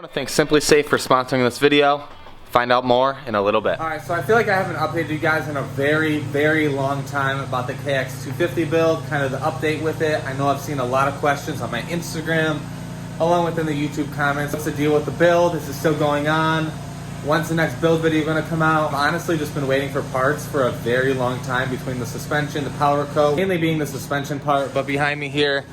want to thank Simply Safe for sponsoring this video. Find out more in a little bit. Alright, so I feel like I haven't updated you guys in a very, very long time about the KX250 build, kind of the update with it. I know I've seen a lot of questions on my Instagram, along within the YouTube comments. What's the deal with the build? Is it still going on? When's the next build video going to come out? I've honestly just been waiting for parts for a very long time between the suspension, the powder coat, mainly being the suspension part. But behind me here,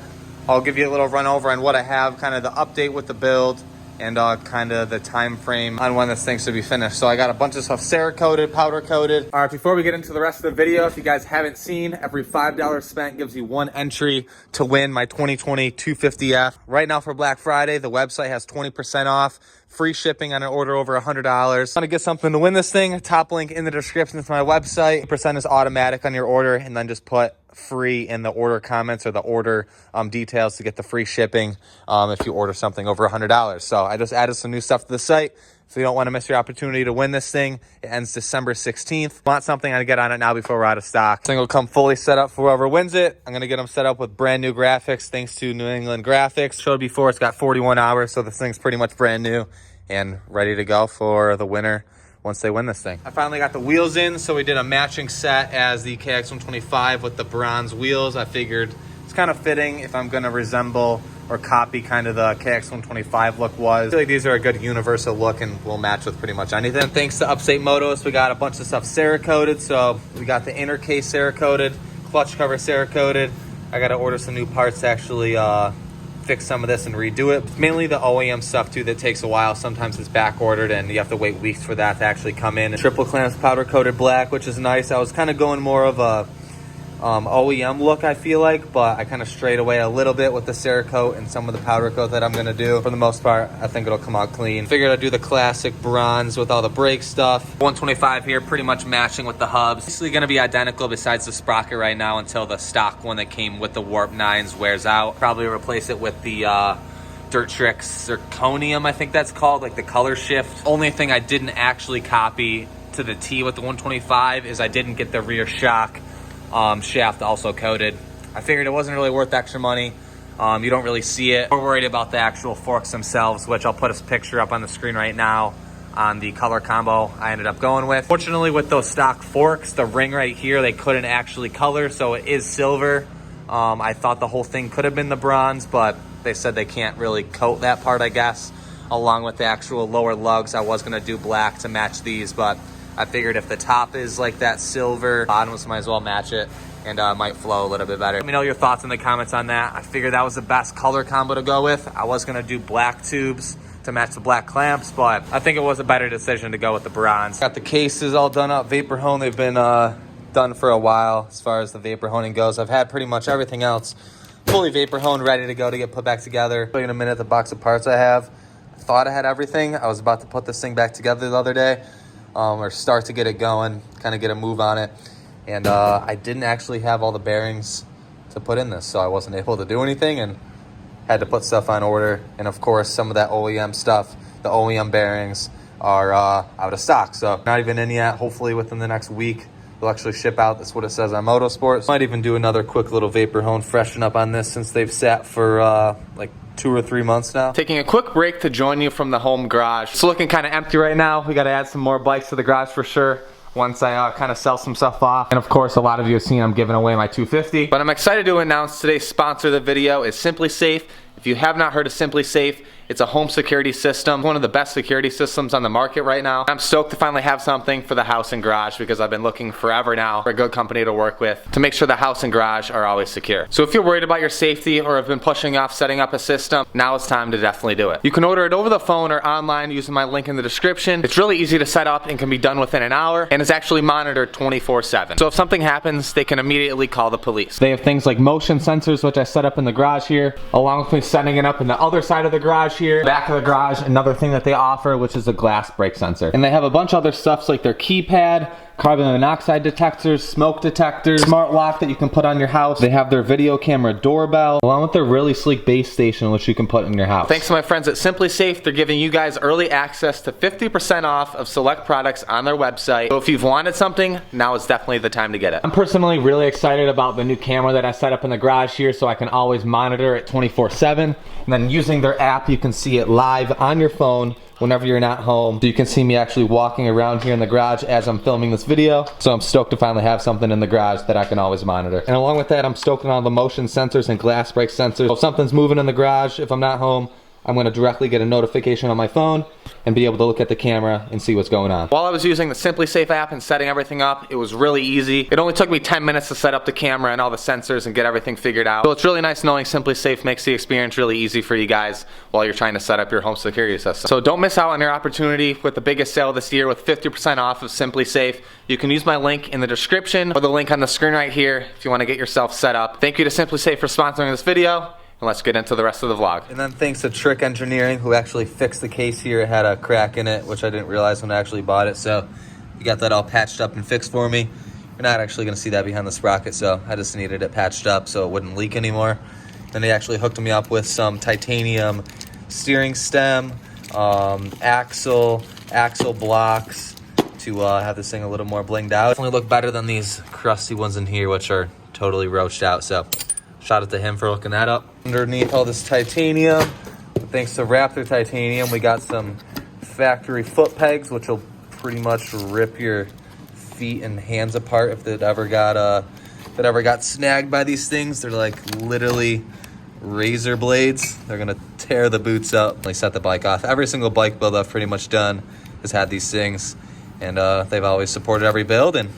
I'll give you a little run over on what I have, kind of the update with the build, and kind of the time frame on when this thing should be finished. So I got a bunch of stuff CEREKOTE, powder coated. All right, before we get into the rest of the video, if you guys haven't seen, every $5 spent gives you one entry to win my 2020 250F. Right now for Black Friday, the website has 20% off, free shipping on an order over $100. Want to get something to win this thing? Top link in the description to my website. % is automatic on your order, and then just put free in the order comments or the order details to get the free shipping if you order something over $100. So I just added some new stuff to the site, so you don't want to miss your opportunity to win this thing. It ends December 16th. Want something, I get on it now before we're out of stock. This thing will come fully set up for whoever wins it. I'm going to get them set up with brand new graphics thanks to New England Graphics. Showed before, it's got 41 hours, so this thing's pretty much brand new and ready to go for the winner once they win this thing. I finally got the wheels in, so we did a matching set as the KX125 with the bronze wheels. I figured it's kind of fitting if I'm gonna resemble or copy kind of the KX125 look was. I feel like these are a good universal look and will match with pretty much anything. And thanks to Upstate Motos, we got a bunch of stuff CEREKOTE. So we got the inner case CEREKOTE, clutch cover CEREKOTE. I gotta order some new parts to actually fix some of this and redo it. Mainly the OEM stuff too that takes a while. Sometimes it's back ordered and you have to wait weeks for that to actually come in. Triple clamps powder coated black, which is nice. I was kind of going more of a OEM look, I feel like, but I kind of strayed away a little bit with the CEREKOTE and some of the powder coat that I'm gonna do. For the most part, I think it'll come out clean. Figured I'd do the classic bronze with all the brake stuff. 125 here, pretty much matching with the hubs. Basically gonna be identical besides the sprocket right now until the stock one that came with the Warp 9s wears out. Probably replace it with the Dirt Trick Zirconium, I think that's called, like the color shift. Only thing I didn't actually copy to the T with the 125 is I didn't get the rear shock shaft also coated. I figured it wasn't really worth extra money. You don't really see it. We're worried about the actual forks themselves, which I'll put a picture up on the screen right now on the color combo I ended up going with. Fortunately, with those stock forks, the ring right here, they couldn't actually color, so it is silver. I thought the whole thing could have been the bronze, but they said they can't really coat that part, I guess. Along with the actual lower lugs, I was gonna do black to match these, but I figured if the top is like that silver, bottoms might as well match it, and might flow a little bit better. Let me know your thoughts in the comments on that. I figured that was the best color combo to go with. I was gonna do black tubes to match the black clamps, but I think it was a better decision to go with the bronze. Got the cases all done up, vapor hone. They've been done for a while as far as the vapor honing goes. I've had pretty much everything else fully vapor honed, ready to go to get put back together. I'll show you in a minute the box of parts I have. I thought I had everything. I was about to put this thing back together the other day. Or start to get it going, kind of get a move on it. And I didn't actually have all the bearings to put in this, so I wasn't able to do anything and had to put stuff on order. And of course, some of that OEM stuff, the OEM bearings are out of stock, so not even in yet. Hopefully within the next week, they'll actually ship out. That's what it says on Motorsports. Might even do another quick little vapor hone, freshen up on this since they've sat for like 2 or 3 months now. Taking a quick break to join you from the home garage. It's looking kind of empty right now. We got to add some more bikes to the garage for sure once I kind of sell some stuff off. And of course, a lot of you have seen I'm giving away my 250. But I'm excited to announce today's sponsor of the video is Simply Safe. If you have not heard of Simply Safe, it's a home security system, one of the best security systems on the market right now. I'm stoked to finally have something for the house and garage because I've been looking forever now for a good company to work with to make sure the house and garage are always secure. So if you're worried about your safety or have been pushing off setting up a system, now it's time to definitely do it. You can order it over the phone or online using my link in the description. It's really easy to set up and can be done within an hour, and it's actually monitored 24/7. So if something happens, they can immediately call the police. They have things like motion sensors, which I set up in the garage here, along with me setting it up in the other side of the garage here, back of the garage, another thing that they offer, which is a glass brake sensor. And they have a bunch of other stuff like their keypad, carbon monoxide detectors, smoke detectors, smart lock that you can put on your house. They have their video camera doorbell, along with their really sleek base station, which you can put in your house. Thanks to my friends at Simply Safe, they're giving you guys early access to 50% off of select products on their website. So if you've wanted something, now is definitely the time to get it. I'm personally really excited about the new camera that I set up in the garage here, so I can always monitor it 24/7. And then using their app, you can see it live on your phone whenever you're not home. So you can see me actually walking around here in the garage as I'm filming this video. So I'm stoked to finally have something in the garage that I can always monitor. And along with that, I'm stoked on all the motion sensors and glass break sensors. So if something's moving in the garage, if I'm not home, I'm gonna directly get a notification on my phone and be able to look at the camera and see what's going on. While I was using the Simply Safe app and setting everything up, it was really easy. It only took me 10 minutes to set up the camera and all the sensors and get everything figured out. So it's really nice knowing Simply Safe makes the experience really easy for you guys while you're trying to set up your home security system. So don't miss out on your opportunity with the biggest sale this year with 50% off of Simply Safe. You can use my link in the description or the link on the screen right here if you want to get yourself set up. Thank you to Simply Safe for sponsoring this video. And let's get into the rest of the vlog. And then thanks to Trick Engineering, who actually fixed the case here. It had a crack in it, which I didn't realize when I actually bought it. So you got that all patched up and fixed for me. You're not actually gonna see that behind the sprocket, so I just needed it patched up so it wouldn't leak anymore. Then they actually hooked me up with some titanium steering stem, axle blocks to have this thing a little more blinged out. Definitely look better than these crusty ones in here, which are totally roached out. So shout out to him for hooking that up. Underneath all this titanium, thanks to Raptor Titanium, we got some factory foot pegs, which will pretty much rip your feet and hands apart if it ever got snagged by these things. They're like literally razor blades. They're gonna tear the boots up. They set the bike off. Every single bike build I've pretty much done has had these things, and they've always supported every build. And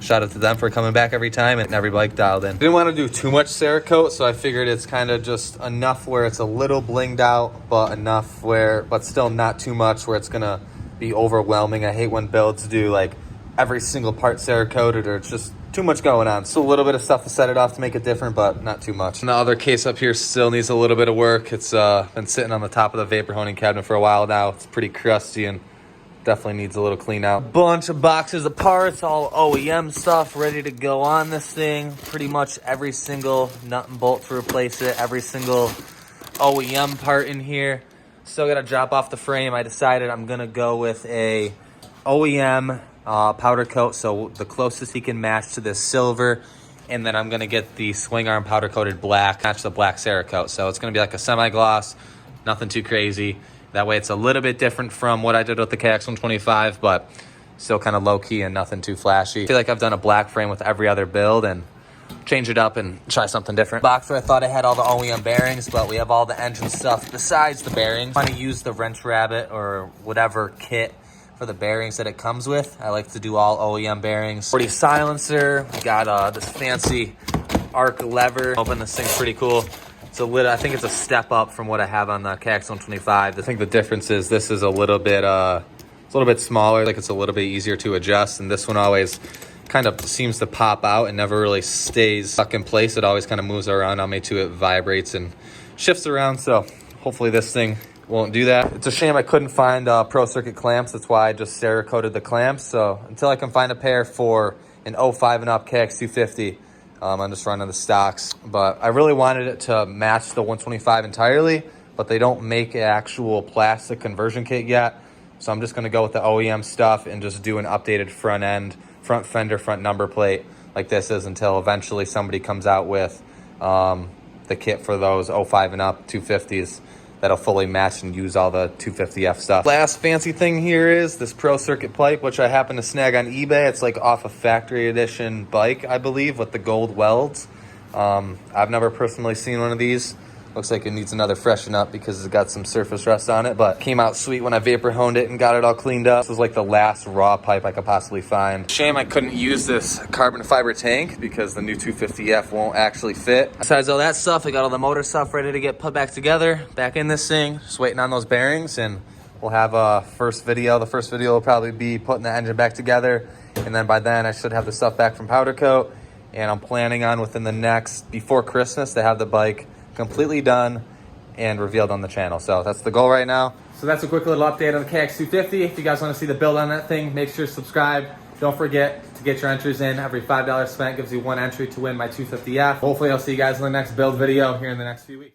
shout out to them for coming back every time and every bike dialed in. Didn't want to do too much CEREKOTE, so I figured it's kind of just enough where it's a little blinged out, but still not too much where it's gonna be overwhelming. I hate when builds do like every single part CEREKOTED, or it's just too much going on. So a little bit of stuff to set it off to make it different, but not too much. And the other case up here still needs a little bit of work. It's been sitting on the top of the vapor honing cabinet for a while now. It's pretty crusty and definitely needs a little clean out. Bunch of boxes of parts, all OEM stuff ready to go on this thing. Pretty much every single nut and bolt to replace it, every single OEM part in here. Still gotta drop off the frame. I decided I'm gonna go with a OEM powder coat, so the closest he can match to this silver. And then I'm gonna get the swing arm powder coated black, match the black CEREKOTE. So it's gonna be like a semi-gloss, nothing too crazy. That way it's a little bit different from what I did with the KX125, but still kind of low-key and nothing too flashy. I feel like I've done a black frame with every other build and change it up and try something different. Box where I thought I had all the OEM bearings, but we have all the engine stuff besides the bearings. I want to use the Wrench Rabbit or whatever kit for the bearings that it comes with. I like to do all OEM bearings. 40 silencer, we got this fancy arc lever. Open this thing's pretty cool. I think it's a step up from what I have on the KX125. I think the difference is this is a little bit smaller. Like it's a little bit easier to adjust, and this one always kind of seems to pop out and never really stays stuck in place. It always kind of moves around on me too. It vibrates and shifts around. So hopefully this thing won't do that. It's a shame I couldn't find pro circuit clamps. That's why I just CEREKOTED the clamps. So until I can find a pair for an 05 and up KX250, I'm just running the stocks. But I really wanted it to match the 125 entirely, but they don't make an actual plastic conversion kit yet. So I'm just gonna go with the OEM stuff and just do an updated front end, front fender, front number plate like this is, until eventually somebody comes out with the kit for those 05 and up 250s that'll fully match and use all the 250F stuff. Last fancy thing here is this Pro Circuit pipe, which I happen to snag on eBay. It's like off a factory edition bike, I believe, with the gold welds. I've never personally seen one of these. Looks like it needs another freshen up because it's got some surface rust on it, but came out sweet when I vapor honed it and got it all cleaned up. This was like the last raw pipe I could possibly find. Shame I couldn't use this carbon fiber tank because the new 250F won't actually fit. Besides all that stuff, I got all the motor stuff ready to get put back together, back in this thing, just waiting on those bearings, and we'll have a first video. The first video will probably be putting the engine back together, and then by then I should have the stuff back from powder coat, and I'm planning on within the next, before Christmas, to have the bike completely done and revealed on the channel. So that's the goal right now. So that's a quick little update on the KX250. If you guys want to see the build on that thing, make sure to subscribe. Don't forget to get your entries in. Every $5 spent gives you 1 entry to win my 250F. Hopefully I'll see you guys in the next build video here in the next few weeks.